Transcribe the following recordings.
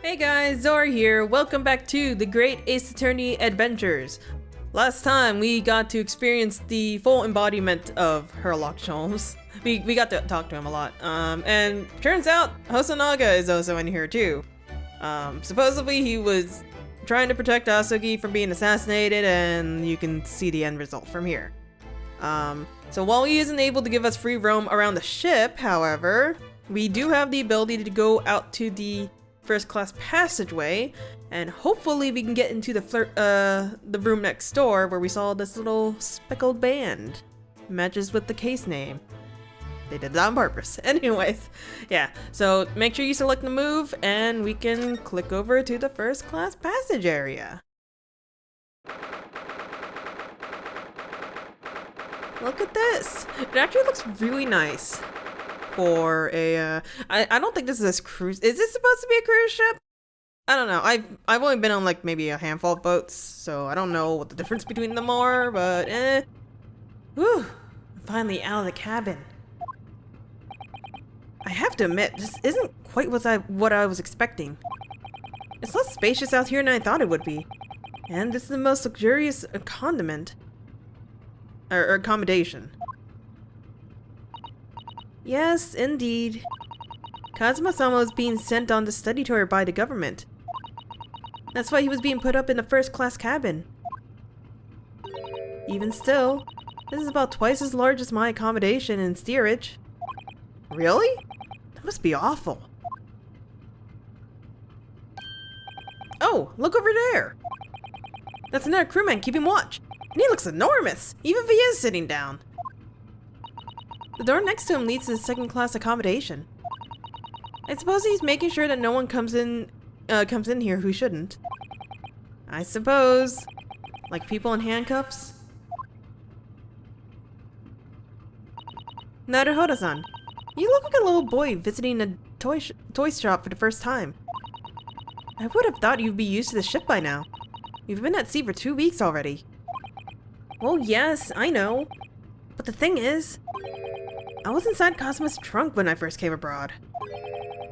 Hey guys, Zora here. Welcome back to the Great Ace Attorney Adventures. Last time we got to experience the full embodiment of Herlock Sholmes. We got to talk to him a lot. And turns out Hosonaga is also in here too. Supposedly he was trying to protect Asugi from being assassinated, and you can see the end result from here. So while he isn't able to give us free roam around the ship, however, we do have the ability to go out to the first class passageway, and hopefully we can get into the room next door where we saw this little speckled band. Matches with the case name. They did that on purpose. Anyways, yeah, so make sure you select the move and we can click over to the first class passage area. Look at this. It actually looks really nice. For a, I don't think this is a cruise. Is this supposed to be a cruise ship? I don't know. I've only been on like maybe a handful of boats, so I don't know what the difference between them are, but Whew, I'm finally out of the cabin. I have to admit, this isn't quite what I was expecting. It's less spacious out here than I thought it would be. And this is the most luxurious accommodation. Yes, indeed. Kazuma-sama was being sent on the study tour by the government. That's why he was being put up in the first-class cabin. Even still, this is about twice as large as my accommodation in steerage. Really? That must be awful. Oh, look over there! That's another crewman keeping watch. And he looks enormous, even if he is sitting down. The door next to him leads to the second-class accommodation. I suppose he's making sure that no one comes in here who shouldn't. I suppose. Like people in handcuffs? Naruhodo-san, you look like a little boy visiting a toy shop for the first time. I would have thought you'd be used to the ship by now. You've been at sea for 2 weeks already. Well, yes, I know. But the thing is, I was inside Kazuma's trunk when I first came abroad.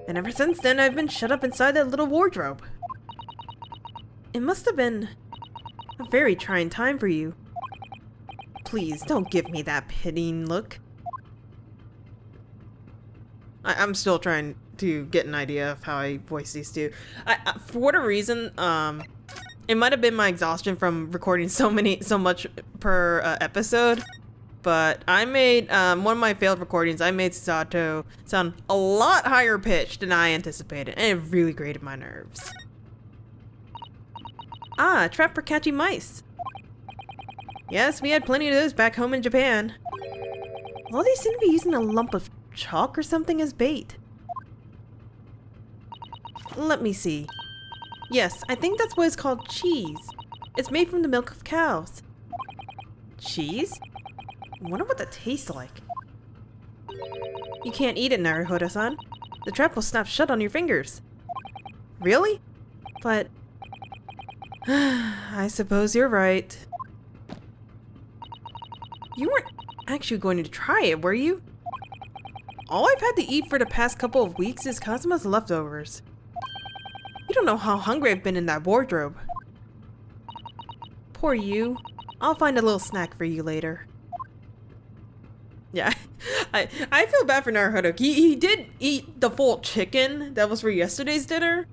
And ever since then, I've been shut up inside that little wardrobe. It must have been a very trying time for you. Please, don't give me that pitying look. I'm still trying to get an idea of how I voice these two. For whatever reason, it might have been my exhaustion from recording so much per episode. But I made, one of my failed recordings, I made Susato sound a lot higher pitched than I anticipated, and it really grated my nerves. Ah, a trap for catching mice. Yes, we had plenty of those back home in Japan. Well, they seem to be using a lump of chalk or something as bait. Let me see. Yes, I think that's what it's called cheese. It's made from the milk of cows. Cheese? I wonder what that tastes like. You can't eat it, Naruhodo-san. The trap will snap shut on your fingers. Really? But I suppose you're right. You weren't actually going to try it, were you? All I've had to eat for the past couple of weeks is Kazuma's leftovers. You don't know how hungry I've been in that wardrobe. Poor you. I'll find a little snack for you later. Yeah, I feel bad for Naruhodo. He did eat the full chicken that was for yesterday's dinner.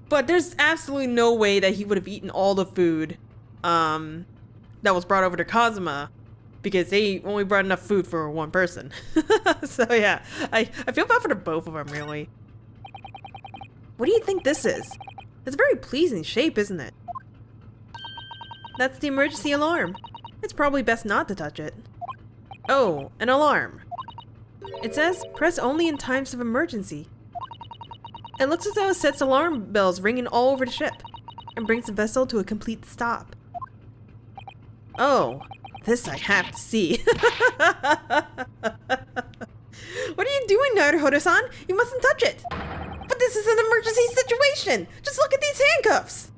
But there's absolutely no way that he would have eaten all the food that was brought over to Kazuma, because they only brought enough food for one person. So yeah, I feel bad for the both of them, really. What do you think this is? It's a very pleasing shape, isn't it? That's the emergency alarm. It's probably best not to touch it. Oh, an alarm. It says, press only in times of emergency. It looks as though it sets alarm bells ringing all over the ship and brings the vessel to a complete stop. Oh, this I have to see. What are you doing, Naruhodo-san? You mustn't touch it. But this is an emergency situation. Just look at these handcuffs.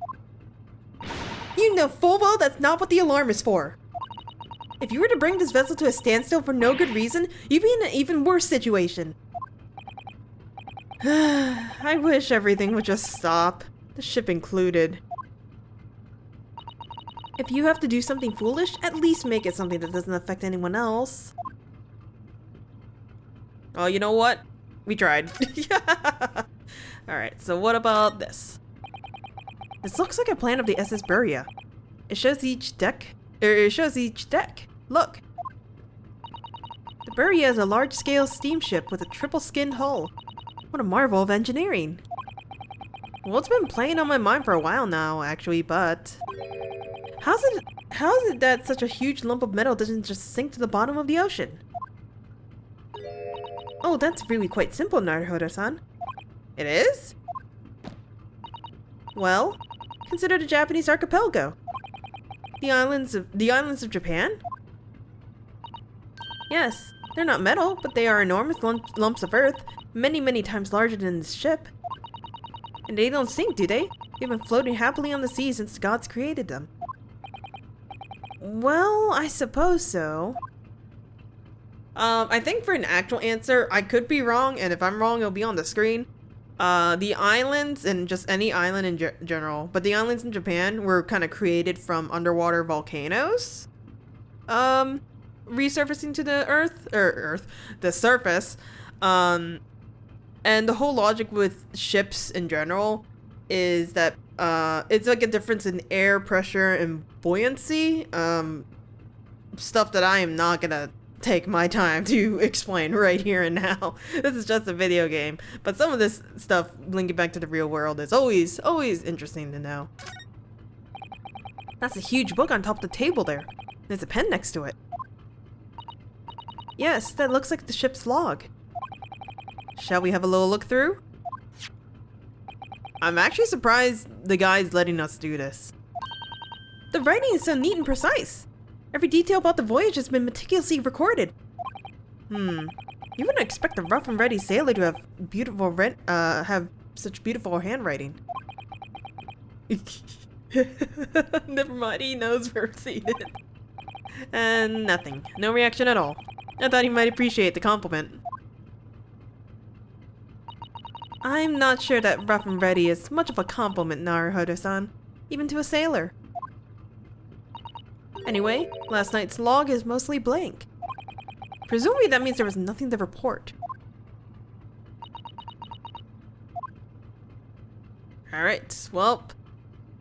You know full well that's not what the alarm is for. If you were to bring this vessel to a standstill for no good reason, you'd be in an even worse situation. I wish everything would just stop. The ship included. If you have to do something foolish, at least make it something that doesn't affect anyone else. Oh, you know what? We tried. Alright, so what about this? This looks like a plan of the SS Buria. It shows each deck. Look. The Buria is a large-scale steamship with a triple-skinned hull. What a marvel of engineering. Well, it's been playing on my mind for a while now, actually, but... How is it that such a huge lump of metal doesn't just sink to the bottom of the ocean? Oh, that's really quite simple, Naruhodo-san. It is? Well, consider the Japanese archipelago. The islands of Japan? Yes, they're not metal, but they are enormous lumps of earth, many, many times larger than this ship. And they don't sink, do they? They've been floating happily on the sea since the gods created them. Well, I suppose so. I think for an actual answer, I could be wrong, and if I'm wrong, it'll be on the screen. The islands, and just any island in general, but the islands in Japan were kind of created from underwater volcanoes. Resurfacing to the the surface. And the whole logic with ships in general is that it's like a difference in air pressure and buoyancy. Stuff that I am not gonna take my time to explain right here and now. This is just a video game, but some of this stuff linking back to the real world is always interesting to know. That's a huge book on top of the table there. There's a pen next to it. Yes, that looks like the ship's log. Shall we have a little look through? I'm actually surprised the guy's letting us do this. The writing is so neat and precise. Every detail about the voyage has been meticulously recorded. You wouldn't expect a rough and ready sailor to have such beautiful handwriting. Never mind, he knows we're seated. And nothing. No reaction at all. I thought he might appreciate the compliment. I'm not sure that rough and ready is much of a compliment, Naruhodo-san, even to a sailor. Anyway, last night's log is mostly blank. Presumably that means there was nothing to report. Alright, well,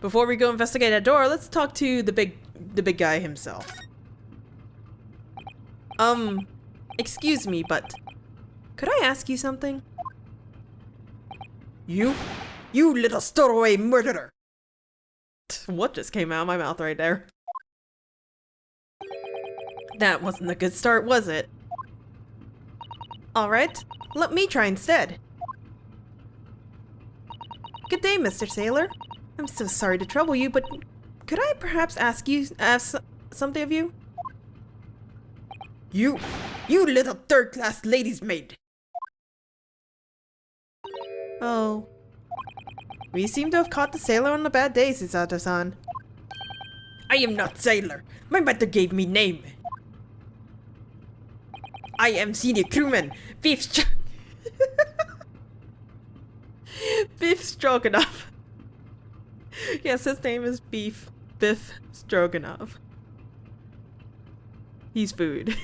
before we go investigate that door, let's talk to the big guy himself. Excuse me, but could I ask you something? You little stowaway murderer! What just came out of my mouth right there? That wasn't a good start, was it? Alright, let me try instead. Good day, Mr. Sailor. I'm so sorry to trouble you, but could I perhaps ask something of you? You little third-class lady's maid! Oh. We seem to have caught the sailor on a bad day, Susato-san. I am not sailor. My mother gave me name. I am senior crewman, Beef Stroganoff. Yes, his name is Biff Stroganoff. He's food.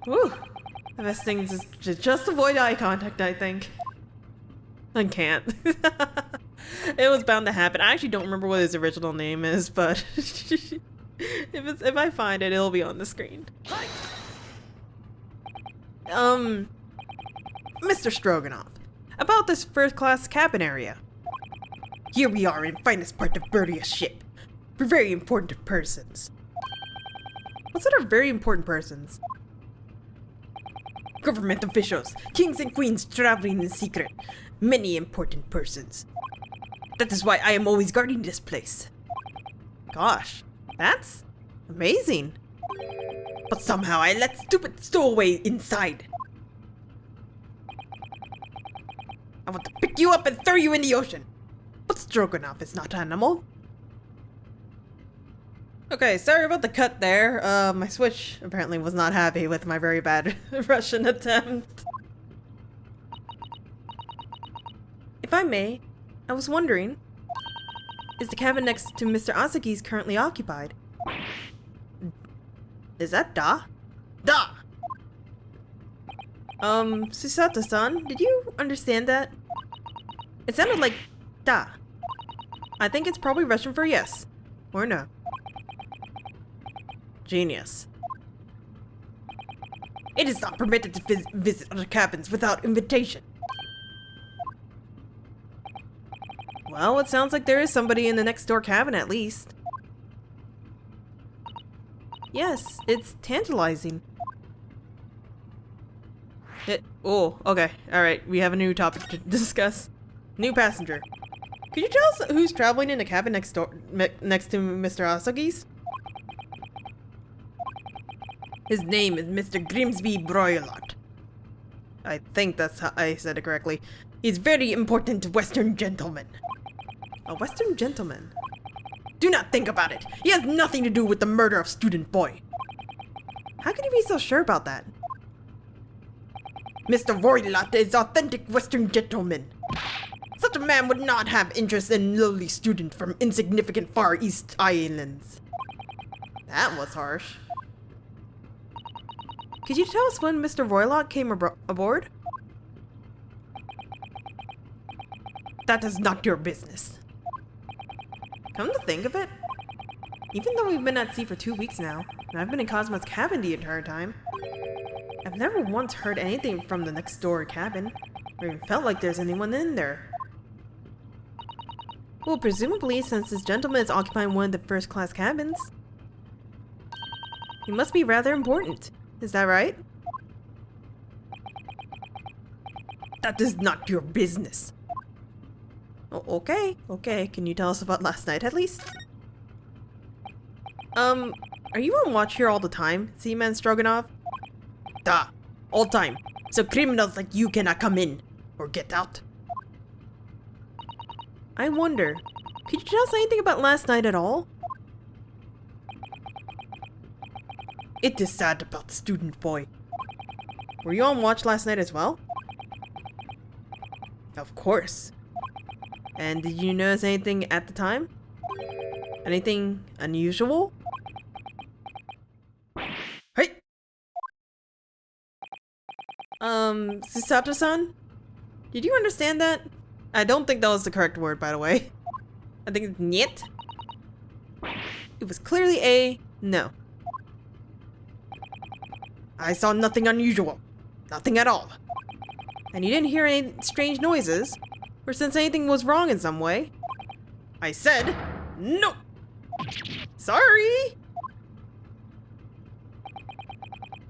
Whew. The best thing is just avoid eye contact, I think. I can't. It was bound to happen. I actually don't remember what his original name is, but if I find it, it'll be on the screen. Mr. Stroganoff, about this first-class cabin area. Here we are in finest part of Buria's ship. We're very important persons. What sort of very important persons? Government officials, kings and queens traveling in secret. Many important persons. That is why I am always guarding this place. Gosh, that's amazing. But somehow I let stupid stowaway inside. I want to pick you up and throw you in the ocean. But Stroganoff is not animal. Okay, sorry about the cut there. My Switch apparently was not happy with my very bad Russian attempt. If I may, I was wondering, is the cabin next to Mr. Asaki's currently occupied? Is that Da? Da! Susato-san, did you understand that? It sounded like Da. I think it's probably Russian for yes. Or no. Genius. It is not permitted to visit other cabins without invitation. Well, it sounds like there is somebody in the next door cabin at least. Yes, it's tantalizing. Oh, okay. Alright, we have a new topic to discuss. New passenger. Could you tell us who's traveling in the cabin next to Mr. Asagi's? His name is Mr. Grimsby Broilot. I think that's how I said it correctly. He's very important Western gentleman. A Western gentleman? Do not think about it. He has nothing to do with the murder of student boy. How can you be so sure about that? Mr. Broilot is authentic Western gentleman. Such a man would not have interest in lowly student from insignificant Far East islands. That was harsh. Could you tell us when Mr. Broilot came aboard? That is not your business. Come to think of it, even though we've been at sea for 2 weeks now, and I've been in Kazuma's cabin the entire time, I've never once heard anything from the next door cabin, or even felt like there's anyone in there. Well, presumably, since this gentleman is occupying one of the first-class cabins, he must be rather important. Is that right? That is not your business. Oh, okay. Can you tell us about last night at least? Are you on watch here all the time, Seaman Stroganoff? Duh, all time. So criminals like you cannot come in or get out. I wonder, could you tell us anything about last night at all? It is sad about the student boy. Were you on watch last night as well? Of course. And did you notice anything at the time? Anything unusual? Hey! Susato-san? Did you understand that? I don't think that was the correct word, by the way. I think it's niet. It was clearly a no. I saw nothing unusual. Nothing at all. And you didn't hear any strange noises, or sense anything was wrong in some way. I said no. Sorry.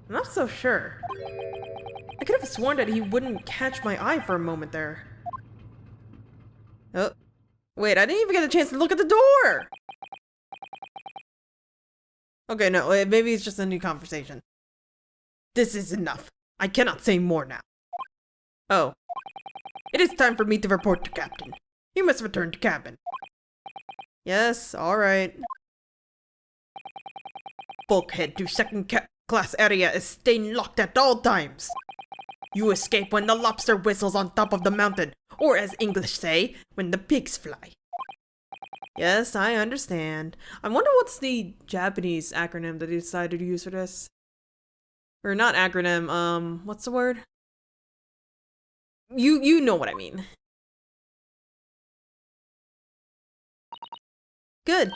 I'm not so sure. I could have sworn that he wouldn't catch my eye for a moment there. Oh, wait, I didn't even get a chance to look at the door! Okay, no, maybe it's just a new conversation. This is enough. I cannot say more now. Oh. It is time for me to report to Captain. You must return to cabin. Yes, alright. Bulkhead to second class area is staying locked at all times. You escape when the lobster whistles on top of the mountain, or as English say, when the pigs fly. Yes, I understand. I wonder what's the Japanese acronym that they decided to use for this? Or not acronym, what's the word? You know what I mean. Good.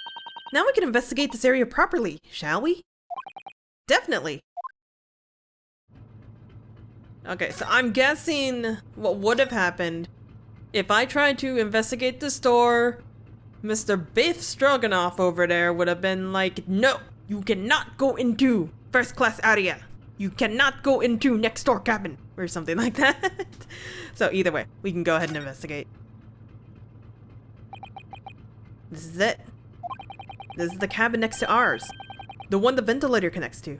Now we can investigate this area properly, shall we? Definitely. Okay, so I'm guessing what would have happened if I tried to investigate the store, Mr. Biff Stroganoff over there would have been like, no, you cannot go into first class area. You cannot go into next door cabin or something like that. So either way, we can go ahead and investigate. This is it. This is the cabin next to ours. The one the ventilator connects to.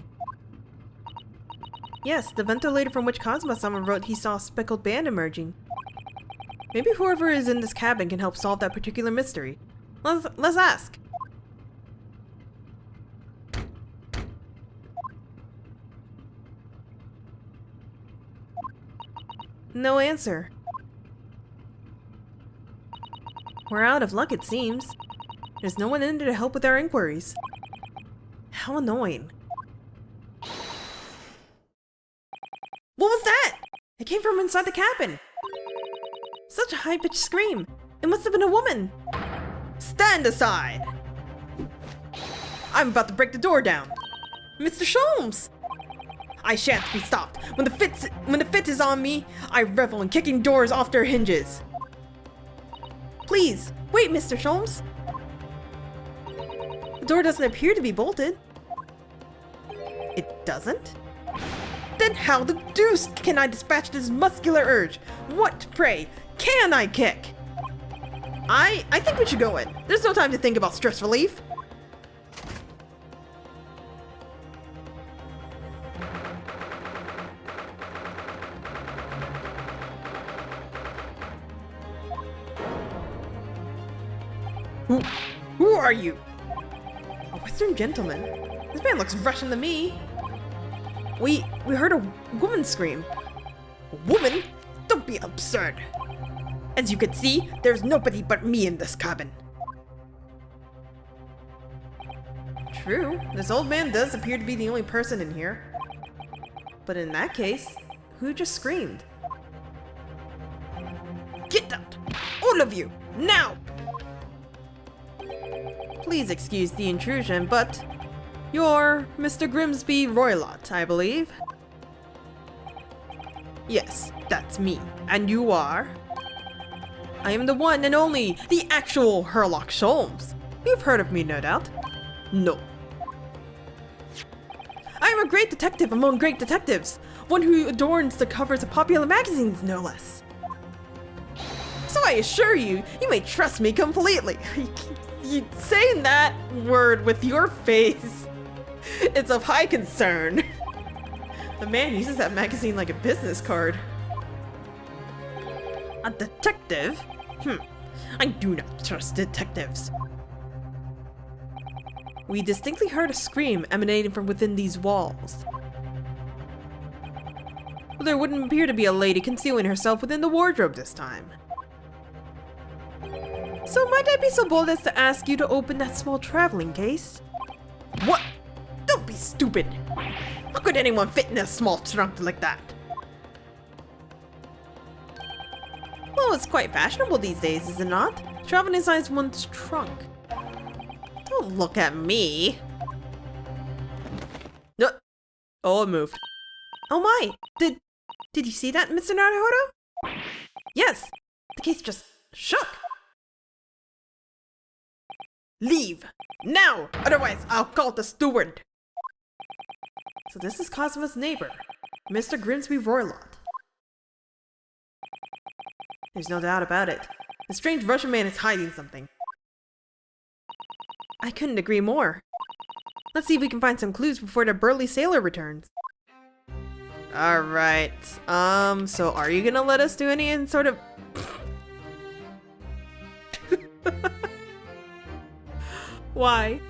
Yes, the ventilator from which Kazuma-sama wrote he saw a speckled band emerging. Maybe whoever is in this cabin can help solve that particular mystery. Let's ask. No answer. We're out of luck, it seems. There's no one in there to help with our inquiries. How annoying. What was that? It came from inside the cabin. Such a high-pitched scream. It must have been a woman. Stand aside. I'm about to break the door down. Mr. Sholmes! I shan't be stopped. When the fit is on me, I revel in kicking doors off their hinges. Please, wait, Mr. Sholmes. The door doesn't appear to be bolted. It doesn't? Then how the deuce can I dispatch this muscular urge? What, pray, can I kick? I think we should go in. There's no time to think about stress relief. Who are you? A Western gentleman. This man looks Russian to me. We heard a woman scream. A woman? Don't be absurd. As you can see, there's nobody but me in this cabin. True, this old man does appear to be the only person in here. But in that case, who just screamed? Get out! All of you! Now! Please excuse the intrusion, but you're Mr. Grimsby Roylott, I believe. Yes, that's me. And you are? I am the one and only, the actual Herlock Sholmes. You've heard of me, no doubt. No. I am a great detective among great detectives. One who adorns the covers of popular magazines, no less. So I assure you, you may trust me completely. You saying that word with your face. It's of high concern. The man uses that magazine like a business card. A detective? I do not trust detectives. We distinctly heard a scream emanating from within these walls. Well, there wouldn't appear to be a lady concealing herself within the wardrobe this time. So might I be so bold as to ask you to open that small traveling case? What? Don't be stupid! How could anyone fit in a small trunk like that? Well, it's quite fashionable these days, is it not? Traveling inside one's trunk. Don't look at me. No. Oh, it moved. Oh my! Did you see that, Mr. Naruhodo? Yes! The case just shook! Leave! Now! Otherwise, I'll call the steward! So this is Kazuma's neighbor, Mr. Grimsby Roylott. There's no doubt about it. The strange Russian man is hiding something. I couldn't agree more. Let's see if we can find some clues before the burly sailor returns. Alright, so are you gonna let us do any sort of... Why?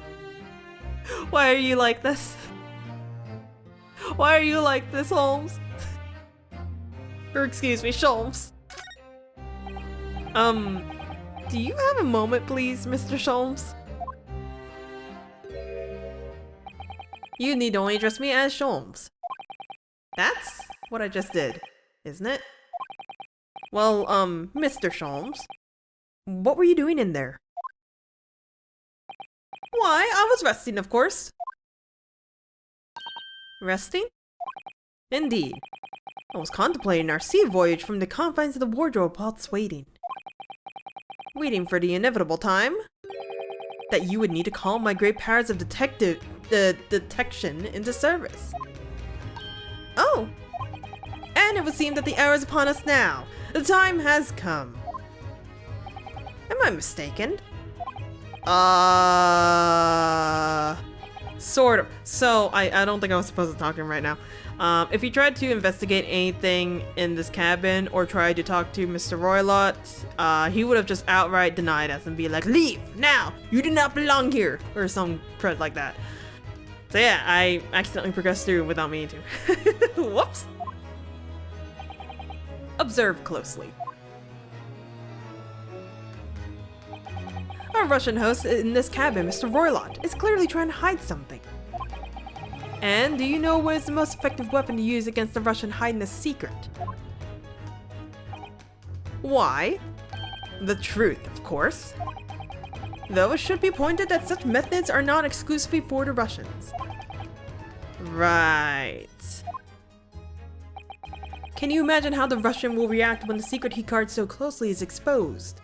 Why are you like this? Why are you like this, Holmes? Or excuse me, Sholmes. Do you have a moment, please, Mr. Sholmes? You need only address me as Sholmes. That's what I just did, isn't it? Well, Mr. Sholmes, what were you doing in there? Why, I was resting, of course. Resting? Indeed. I was contemplating our sea voyage from the confines of the wardrobe whilst waiting. Waiting for the inevitable time that you would need to call my great powers of detection into service. Oh! And it would seem that the hour is upon us now. The time has come. Am I mistaken? Sort of. So, I don't think I was supposed to talk to him right now. If he tried to investigate anything in this cabin or tried to talk to Mr. Roylott, he would have just outright denied us and be like, leave now! You do not belong here! Or some crud like that. So yeah, I accidentally progressed through without meaning to. Whoops! Observe closely. Our Russian host in this cabin, Mr. Roylott, is clearly trying to hide something. And do you know what is the most effective weapon to use against the Russian hiding a secret? Why? The truth, of course. Though it should be pointed that such methods are not exclusively for the Russians. Right. Can you imagine how the Russian will react when the secret he guards so closely is exposed?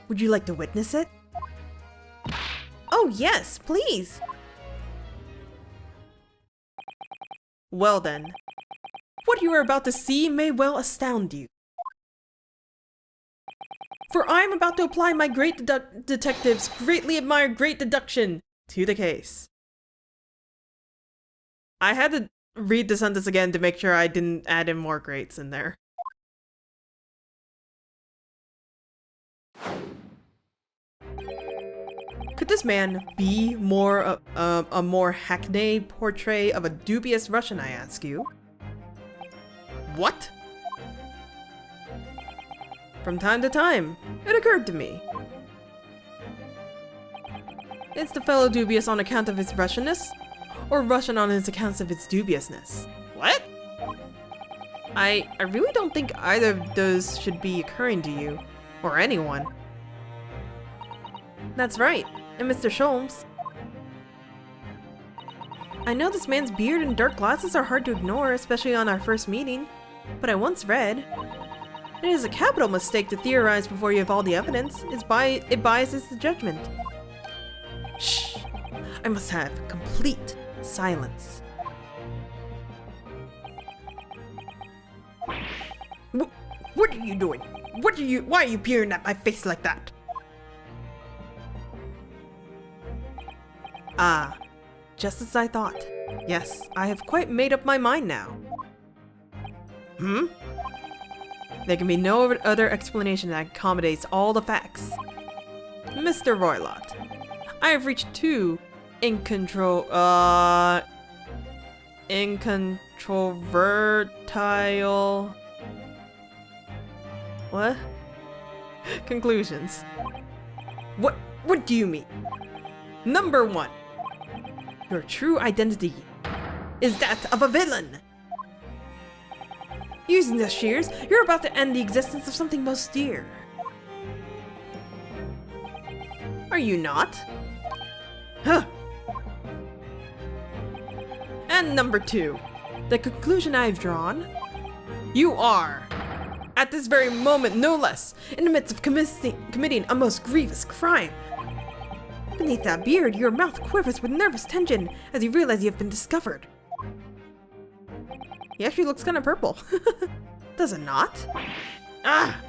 Would you like to witness it? Oh yes, please! Well then, what you are about to see may well astound you. For I am about to apply my great detective's greatly admired great deduction to the case. I had to read the sentence again to make sure I didn't add in more greats in there. Could this man be a more hackneyed portrait of a dubious Russian, I ask you? What? From time to time, it occurred to me. Is the fellow dubious on account of his Russianness? Or Russian on his account of its dubiousness? What? I really don't think either of those should be occurring to you, or anyone. That's right, and Mr. Sholmes. I know this man's beard and dark glasses are hard to ignore, especially on our first meeting, but I once read, it is a capital mistake to theorize before you have all the evidence. It biases the judgment. Shh! I must have complete silence. What are you doing? Why are you peering at my face like that? Ah, just as I thought. Yes, I have quite made up my mind now. There can be no other explanation that accommodates all the facts. Mr. Roylott, I have reached two incontrovertible what? Conclusions. What do you mean? Number 1. Your true identity is that of a villain. Using the shears, you're about to end the existence of something most dear. Are you not? Huh. And number 2, the conclusion I've drawn, you are, at this very moment no less, in the midst of committing a most grievous crime. Beneath that beard, your mouth quivers with nervous tension as you realize you have been discovered. He actually looks kind of purple. Does it not? Ah!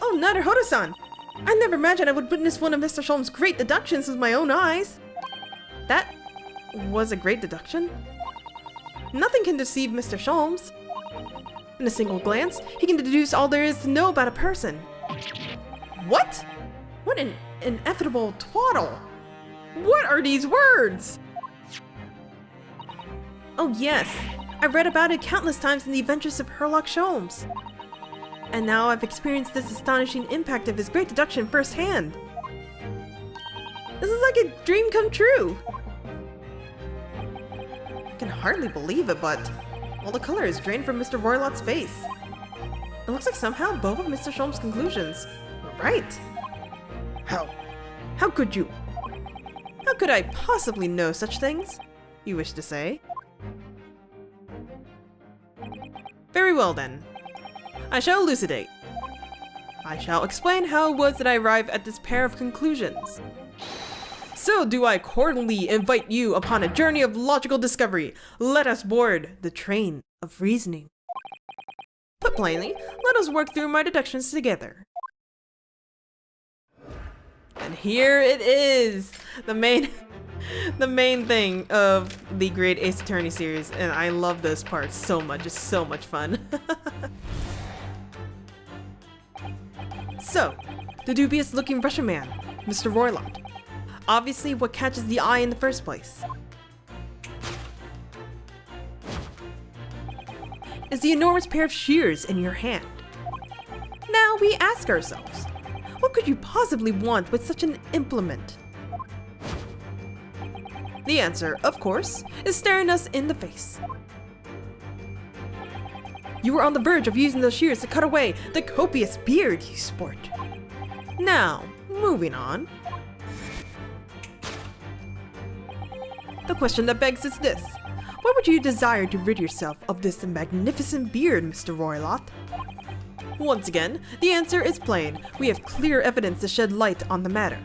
Oh, Naruhodo-san! I never imagined I would witness one of Mr. Sholmes' great deductions with my own eyes. That was a great deduction? Nothing can deceive Mr. Sholmes. In a single glance, he can deduce all there is to know about a person. What? What an inevitable twaddle! What are these words? Oh yes, I read about it countless times in the adventures of Herlock Sholmes. And now I've experienced this astonishing impact of his great deduction firsthand. This is like a dream come true. I can hardly believe it, but all the color is drained from Mr. Roylott's face. It looks like somehow both of Mr. Sholmes' conclusions were right. How could you? How could I possibly know such things? You wish to say? Very well then. I shall elucidate. I shall explain how it was that I arrived at this pair of conclusions. So do I cordially invite you upon a journey of logical discovery. Let us board the train of reasoning. Put plainly, let us work through my deductions together. And here it is, the main thing of the Great Ace Attorney series, and I love this part so much. It's so much fun. So, the dubious-looking Russian man, Mr. Roylott. Obviously, what catches the eye in the first place. is the enormous pair of shears in your hand. Now we ask ourselves, what could you possibly want with such an implement? The answer, of course, is staring us in the face. You were on the verge of using those shears to cut away the copious beard you sport. Now, moving on. The question that begs is this. Why would you desire to rid yourself of this magnificent beard, Mr. Roylott? Once again, the answer is plain. We have clear evidence to shed light on the matter.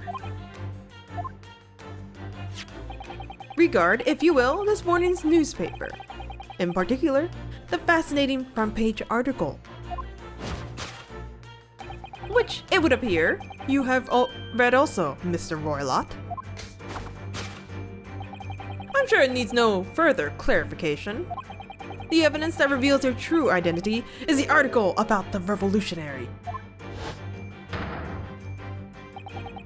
Regard, if you will, this morning's newspaper. In particular, the fascinating front page article. Which, it would appear, you have read also, Mr. Roylott. I'm sure it needs no further clarification. The evidence that reveals their true identity is the article about the revolutionary.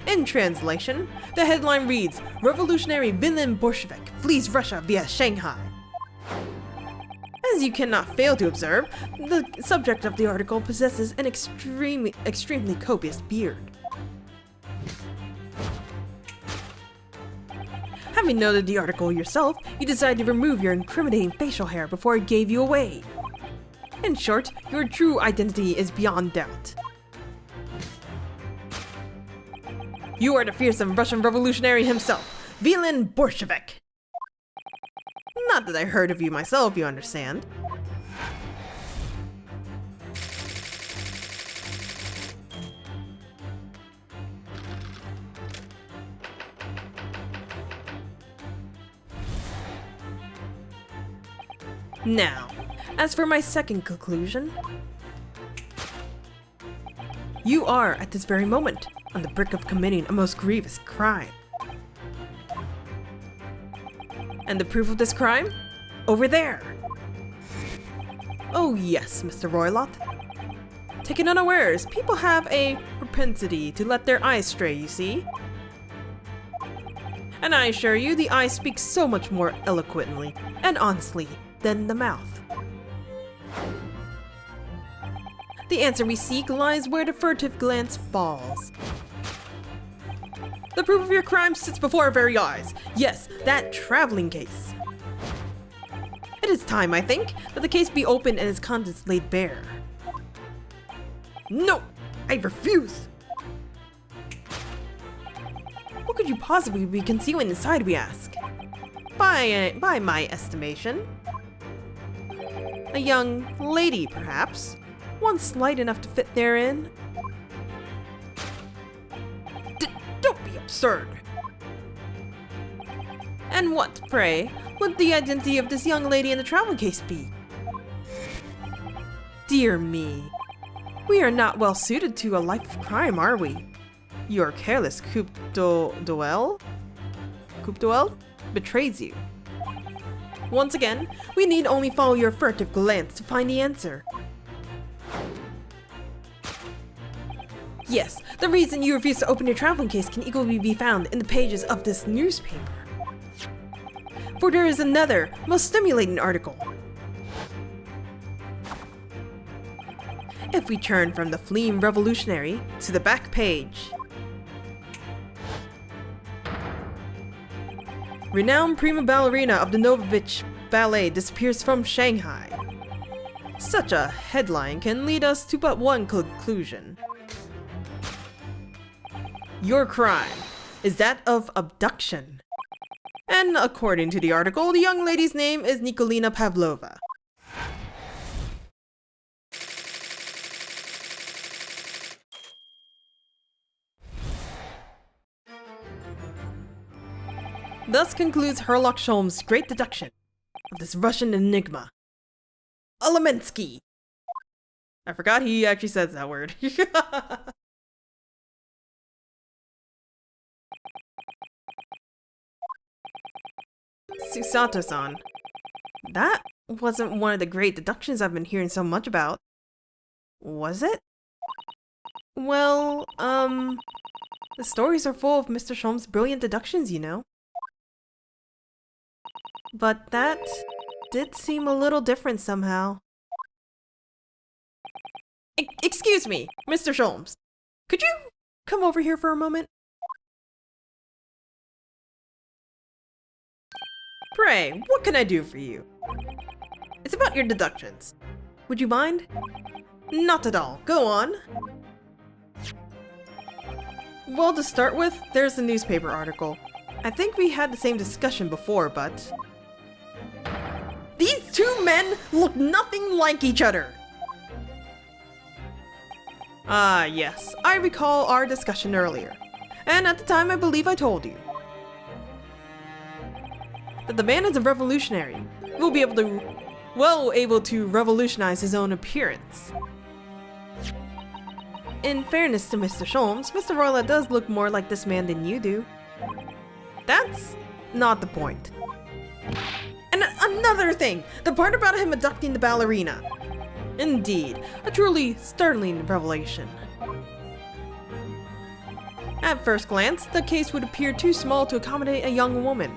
In translation, the headline reads, "Revolutionary villain Bolshevik flees Russia via Shanghai." As you cannot fail to observe, the subject of the article possesses an extremely copious beard. Having noted the article yourself, you decided to remove your incriminating facial hair before it gave you away. In short, your true identity is beyond doubt. You are the fearsome Russian revolutionary himself, Villain Bolshevik. Not that I heard of you myself, you understand. Now, as for my second conclusion, you are, at this very moment, on the brink of committing a most grievous crime. And the proof of this crime? Over there! Oh yes, Mr. Roylott. Taken unawares, people have a propensity to let their eyes stray, you see? And I assure you, the eye speaks so much more eloquently and honestly than the mouth. The answer we seek lies where the furtive glance falls. The proof of your crime sits before our very eyes. Yes, that traveling case. It is time, I think, that the case be opened and its contents laid bare. No! I refuse! What could you possibly be concealing inside, we ask? By my estimation, a young lady, perhaps. One slight enough to fit therein. Don't be absurd! And what, pray, would the identity of this young lady in the travel case be? Dear me. We are not well suited to a life of crime, are we? Your careless coup d'oeil betrays you. Once again, we need only follow your furtive glance to find the answer. Yes, the reason you refuse to open your traveling case can equally be found in the pages of this newspaper. For there is another, most stimulating article. If we turn from the fleeing revolutionary to the back page. Renowned prima ballerina of the Novovich Ballet disappears from Shanghai. Such a headline can lead us to but one conclusion. Your crime is that of abduction. And according to the article, the young lady's name is Nikolina Pavlova. Thus concludes Sherlock Sholmes' great deduction of this Russian enigma. Alemensky! I forgot he actually says that word. Susato-san. That wasn't one of the great deductions I've been hearing so much about. Was it? Well, the stories are full of Mr. Sholmes' brilliant deductions, you know. But that did seem a little different somehow. Excuse me, Mr. Sholmes. Could you come over here for a moment? Pray, what can I do for you? It's about your deductions. Would you mind? Not at all. Go on. Well, to start with, there's the newspaper article. I think we had the same discussion before, but... These two men look nothing like each other! Ah, yes. I recall our discussion earlier. And at the time, I believe I told you that the man is a revolutionary. Will be able to revolutionize his own appearance. In fairness to Mr. Sholmes, Mr. Royla does look more like this man than you do. That's not the point. And another thing, the part about him abducting the ballerina. Indeed, a truly startling revelation. At first glance, the case would appear too small to accommodate a young woman.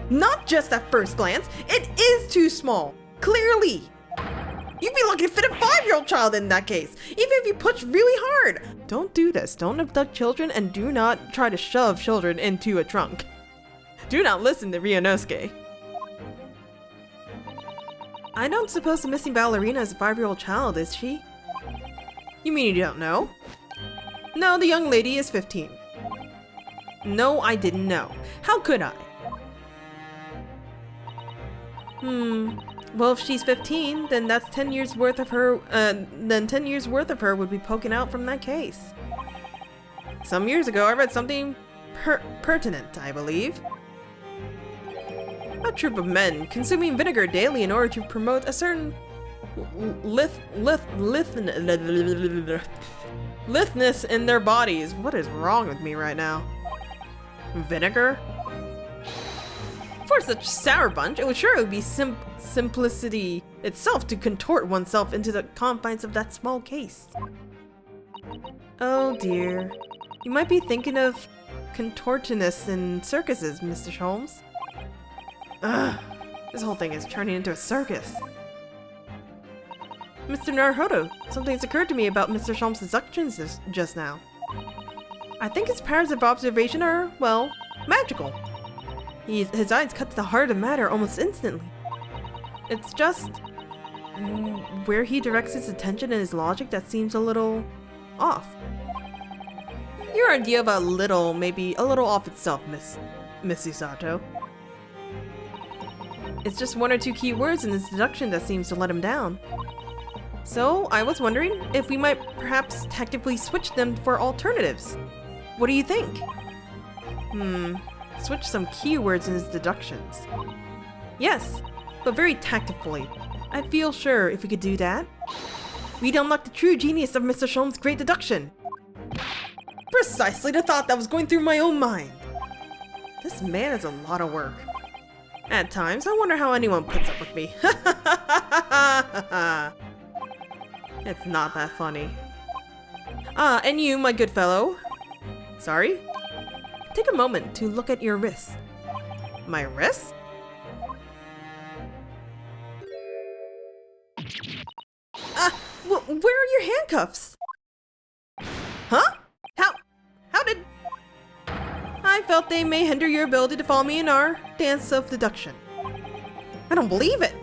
Not just at first glance, it is too small. Clearly. You'd be lucky to fit a 5-year-old child in that case, even if you push really hard. Don't do this. Don't abduct children, and do not try to shove children into a trunk. Do not listen to Ryunosuke. I don't suppose the missing ballerina is a 5-year-old child, is she? You mean you don't know? No, the young lady is 15. No, I didn't know. How could I? Well, if she's 15, then that's 10 years worth of her, then 10 years worth of her would be poking out from that case. Some years ago, I read something pertinent, I believe. A troop of men consuming vinegar daily in order to promote a certain lithness in their bodies. What is wrong with me right now? Vinegar? For such sour bunch, it would surely be simplicity itself to contort oneself into the confines of that small case. Oh dear. You might be thinking of contortionists in circuses, Mr. Sholmes. Ugh, this whole thing is turning into a circus. Mr. Naruhodo, something's occurred to me about Mr. Sholmes' deductions just now. I think his powers of observation are, well, magical. His eyes cut to the heart of the matter almost instantly. It's just where he directs his attention and his logic that seems a little off. Your idea of a little, maybe a little off itself, Miss Usato. It's just one or two key words in his deduction that seems to let him down. So, I was wondering if we might perhaps tactically switch them for alternatives. What do you think? Switch some keywords in his deductions. Yes, but very tactfully. I feel sure if we could do that, we'd unlock the true genius of Mr. Sholmes' great deduction. Precisely the thought that was going through my own mind. This man is a lot of work. At times, I wonder how anyone puts up with me. It's not that funny. Ah, and you, my good fellow. Sorry? Take a moment to look at your wrist. My wrist? Where are your handcuffs? Huh? How did... I felt they may hinder your ability to follow me in our dance of deduction. I don't believe it!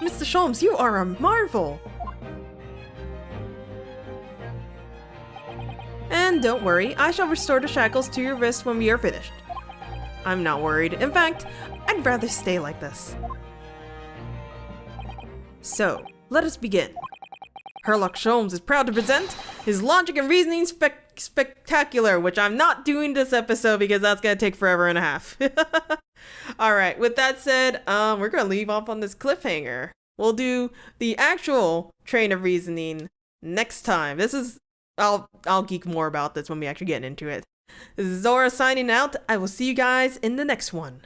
Mr. Sholmes, you are a marvel! And don't worry, I shall restore the shackles to your wrist when we are finished. I'm not worried. In fact, I'd rather stay like this. So, let us begin. Herlock Sholmes is proud to present his logic and reasoning spectacular, which I'm not doing this episode because that's gonna take forever and a half. Alright, with that said, we're gonna leave off on this cliffhanger. We'll do the actual train of reasoning next time. I'll geek more about this when we actually get into it. This is Zora signing out. I will see you guys in the next one.